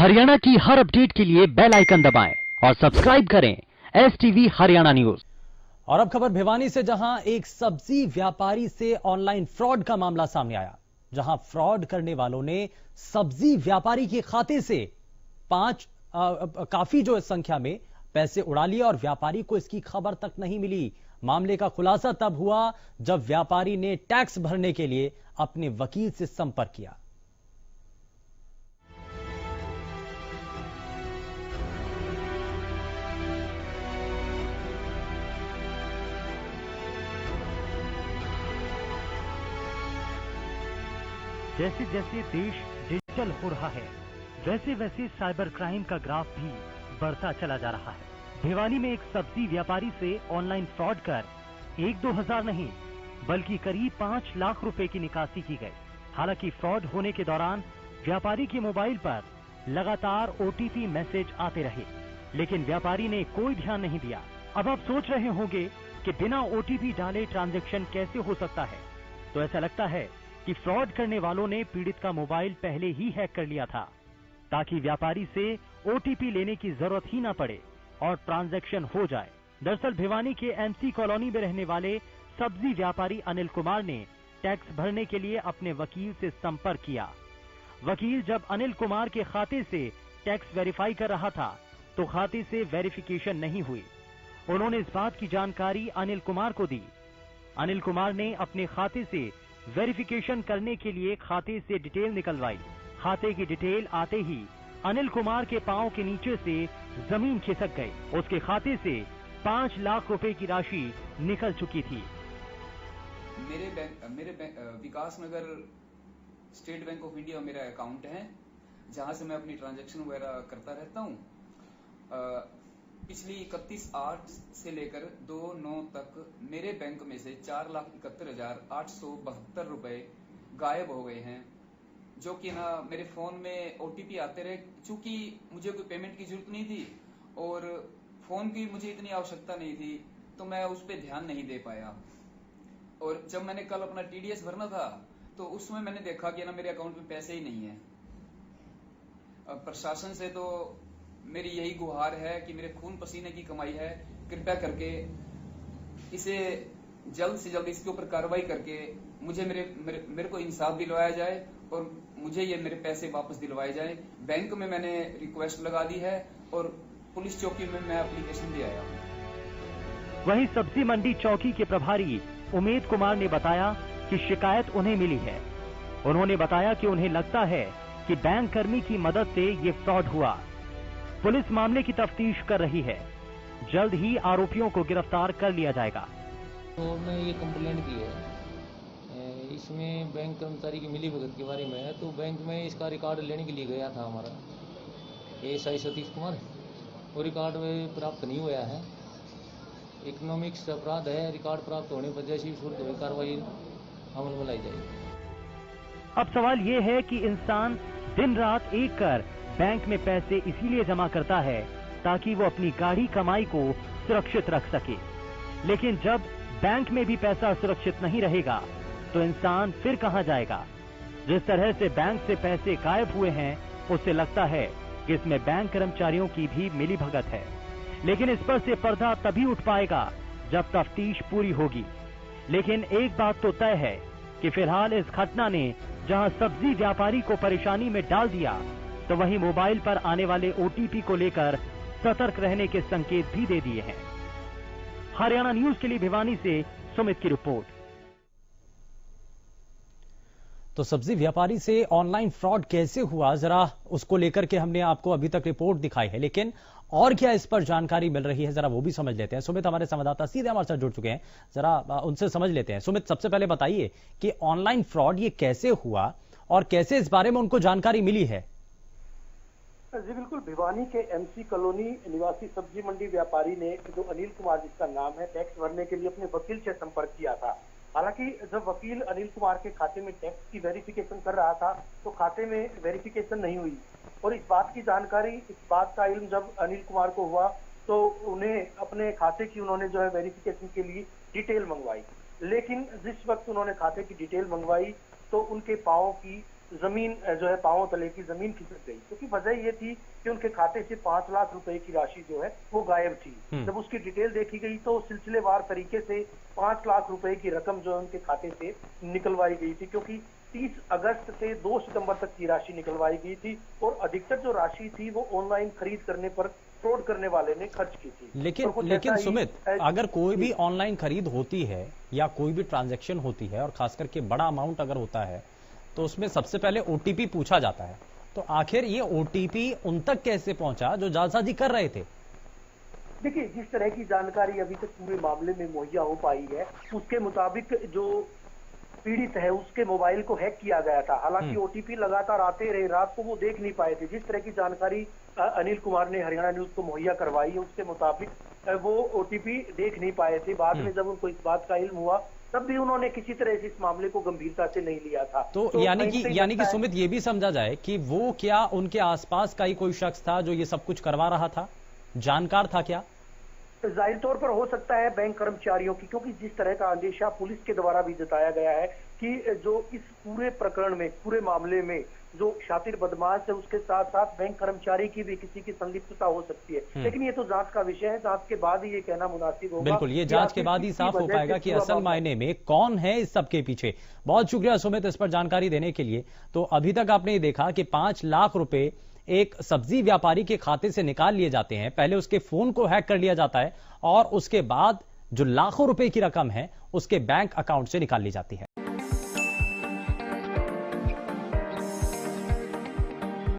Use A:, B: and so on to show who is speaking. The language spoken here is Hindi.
A: हरियाणा की हर अपडेट के लिए बेल आइकन दबाएं और सब्सक्राइब करें STV हरियाणा न्यूज।
B: और अब खबर भिवानी से, जहां एक सब्जी व्यापारी से ऑनलाइन फ्रॉड का मामला सामने आया, जहां फ्रॉड करने वालों ने सब्जी व्यापारी के खाते से काफी जो संख्या में पैसे उड़ा लिए और व्यापारी को इसकी खबर तक नहीं मिली। मामले का खुलासा तब हुआ जब व्यापारी ने टैक्स भरने के लिए अपने वकील से संपर्क किया।
C: जैसे जैसे देश डिजिटल हो रहा है, वैसे वैसे साइबर क्राइम का ग्राफ भी बढ़ता चला जा रहा है। भिवानी में एक सब्जी व्यापारी से ऑनलाइन फ्रॉड कर 1-2 हजार नहीं बल्कि करीब 5 लाख रुपए की निकासी की गई। हालांकि फ्रॉड होने के दौरान व्यापारी के मोबाइल पर लगातार OTP मैसेज आते रहे, लेकिन व्यापारी ने कोई ध्यान नहीं दिया। अब आप सोच रहे होंगे कि बिना OTP डाले ट्रांजैक्शन कैसे हो सकता है, तो ऐसा लगता है कि फ्रॉड करने वालों ने पीड़ित का मोबाइल पहले ही हैक कर लिया था, ताकि व्यापारी से OTP लेने की जरूरत ही ना पड़े और ट्रांजैक्शन हो जाए। दरअसल भिवानी के MC कॉलोनी में रहने वाले सब्जी व्यापारी अनिल कुमार ने टैक्स भरने के लिए अपने वकील से संपर्क किया। वकील जब अनिल कुमार के खाते से टैक्स वेरीफाई कर रहा था तो खाते से वेरिफिकेशन नहीं हुई। उन्होंने इस बात की जानकारी अनिल कुमार को दी। अनिल कुमार ने अपने खाते से वेरिफिकेशन करने के लिए खाते से डिटेल निकलवाई। खाते की डिटेल आते ही अनिल कुमार के पांव के नीचे से जमीन खिसक गई। उसके खाते से 5 लाख रुपए की राशि निकल चुकी थी।
D: मेरे विकास नगर स्टेट बैंक ऑफ इंडिया मेरा अकाउंट है, जहां से मैं अपनी ट्रांजैक्शन वगैरह करता रहता हूं। पिछली 31/8 से लेकर 2/9 तक मेरे बैंक में से 4,71,872 रुपए गायब हो गए हैं, जो कि ना मेरे फोन में OTP आते रहे। चूंकि मुझे कोई पेमेंट की जरूरत नहीं थी और फोन की मुझे इतनी आवश्यकता नहीं थी, तो मैं उस पर ध्यान नहीं दे पाया। और जब मैंने कल अपना TDS भरना था तो उसमें मैंने देखा कि ना मेरे अकाउंट में पैसे ही नहीं है। अब प्रशासन से तो मेरी यही गुहार है कि मेरे खून पसीने की कमाई है, कृपया करके इसे जल्द से जल्द इसके ऊपर कार्रवाई करके मुझे मेरे को इंसाफ दिलवाया जाए और मुझे ये मेरे पैसे वापस दिलवाए जाए। बैंक में मैंने रिक्वेस्ट लगा दी है और पुलिस चौकी में मैं एप्लीकेशन दे आया हूँ।
C: वहीं सब्जी मंडी चौकी के प्रभारी उमेद कुमार ने बताया कि शिकायत उन्हें मिली है। उन्होंने बताया कि उन्हें लगता है कि बैंक कर्मी की मदद से ये फ्रॉड हुआ। पुलिस मामले की तफ्तीश कर रही है, जल्द ही आरोपियों को गिरफ्तार कर लिया जाएगा।
E: तो हमने ये कंप्लेंट की है, इसमें बैंक कर्मचारी की मिलीभगत के बारे में है। तो बैंक में इसका रिकॉर्ड लेने के लिए गया था हमारा ASI सतीश कुमार, वो रिकॉर्ड में प्राप्त नहीं हुआ है। इकोनॉमिक्स अपराध है, रिकॉर्ड प्राप्त होने पर जैसी कार्रवाई अमल में लाई जाएगी।
C: अब सवाल ये है कि इंसान दिन रात एक कर बैंक में पैसे इसीलिए जमा करता है ताकि वो अपनी गाढ़ी कमाई को सुरक्षित रख सके, लेकिन जब बैंक में भी पैसा सुरक्षित नहीं रहेगा तो इंसान फिर कहां जाएगा। जिस तरह से बैंक से पैसे गायब हुए हैं, उससे लगता है कि इसमें बैंक कर्मचारियों की भी मिलीभगत है, लेकिन इस पर से पर्दा तभी उठ पाएगा जब तफ्तीश पूरी होगी। लेकिन एक बात तो तय है कि फिलहाल इस घटना ने जहां सब्जी व्यापारी को परेशानी में डाल दिया, तो वहीं मोबाइल पर आने वाले OTP को लेकर सतर्क रहने के संकेत भी दे दिए हैं। हरियाणा न्यूज के लिए भिवानी से सुमित की रिपोर्ट।
B: तो सब्जी व्यापारी से ऑनलाइन फ्रॉड कैसे हुआ, जरा उसको लेकर के हमने आपको अभी तक रिपोर्ट दिखाई है, लेकिन और क्या इस पर जानकारी मिल रही है, जरा वो भी समझ लेते हैं। सुमित हमारे संवाददाता सीधे हमारे साथ जुड़ चुके हैं, जरा उनसे समझ लेते हैं। सुमित, सबसे पहले बताइए कि ऑनलाइन फ्रॉड ये कैसे हुआ और कैसे इस बारे में उनको जानकारी मिली है।
F: जी बिल्कुल, भिवानी के MC कॉलोनी निवासी सब्जी मंडी व्यापारी ने, जो अनिल कुमार जिसका नाम है, टैक्स भरने के लिए अपने वकील से संपर्क किया था। हालांकि जब वकील अनिल कुमार के खाते में टैक्स की वेरिफिकेशन कर रहा था तो खाते में वेरिफिकेशन नहीं हुई, और इस बात की जानकारी, इस बात का इल्म जब अनिल कुमार को हुआ तो उन्हें अपने खाते की उन्होंने जो है वेरिफिकेशन के लिए डिटेल मंगवाई। लेकिन जिस वक्त उन्होंने खाते की डिटेल मंगवाई तो उनके पाँव की जमीन जो है पांवों तले की जमीन खिसक गई, क्योंकि वजह ये थी कि उनके खाते से 5 लाख रुपए की राशि जो है वो गायब थी। जब उसकी डिटेल देखी गई तो सिलसिलेवार तरीके से 5 लाख रुपए की रकम जो है उनके खाते से निकलवाई गई थी, क्योंकि 30 अगस्त से 2 सितंबर तक की राशि निकलवाई गई थी और अधिकतर जो राशि थी वो ऑनलाइन खरीद करने पर फ्रॉड करने वाले ने खर्च की थी।
B: लेकिन सुमित, अगर कोई भी ऑनलाइन खरीद होती है या कोई भी ट्रांजैक्शन होती है और खास करके बड़ा अमाउंट अगर होता है तो उसमें सबसे पहले ओटीपी पूछा जाता है, तो आखिर ये ओटीपी उन तक कैसे पहुंचा जो जालसाजी कर रहे थे?
F: देखिए, जिस तरह की जानकारी अभी तक पूरे मामले में मुहैया हो पाई है उसके मुताबिक जो पीड़ित है उसके मोबाइल को हैक किया गया था। हालांकि ओटीपी लगातार आते रहे, रात को वो देख नहीं पाए थे। जिस तरह की जानकारी अनिल कुमार ने हरियाणा न्यूज को मुहैया करवाई है उसके मुताबिक वो ओटीपी देख नहीं पाए थे। बाद में जब उनको इस बात का इल्म हुआ तब भी उन्होंने किसी तरह से इस मामले को गंभीरता से नहीं लिया था।
B: तो यानी कि सुमित, ये भी समझा जाए कि वो क्या उनके आसपास का ही कोई शख्स था जो ये सब कुछ करवा रहा था, जानकार था क्या?
F: जाहिर तौर पर हो सकता है बैंक कर्मचारियों की, क्योंकि जिस तरह का अंदेशा पुलिस के द्वारा भी जताया गया है कि जो इस पूरे प्रकरण में, पूरे मामले में जो शातिर बदमाश है उसके साथ साथ बैंक कर्मचारी की भी किसी की संलिप्तता हो सकती है। लेकिन ये तो जांच का विषय है, जांच के बाद ही ये कहना मुनासिब होगा।
B: बिल्कुल, ये जांच के बाद ही साफ हो पाएगा कि असल मायने में कौन है इस सब के पीछे। बहुत शुक्रिया सुमित इस पर जानकारी देने के लिए। तो अभी तक आपने ये देखा कि 5 लाख रुपए एक सब्जी व्यापारी के खाते से निकाल लिए जाते हैं, पहले उसके फोन को हैक कर लिया जाता है और उसके बाद जो लाखों रुपए की रकम है उसके बैंक अकाउंट से निकाल ली जाती है।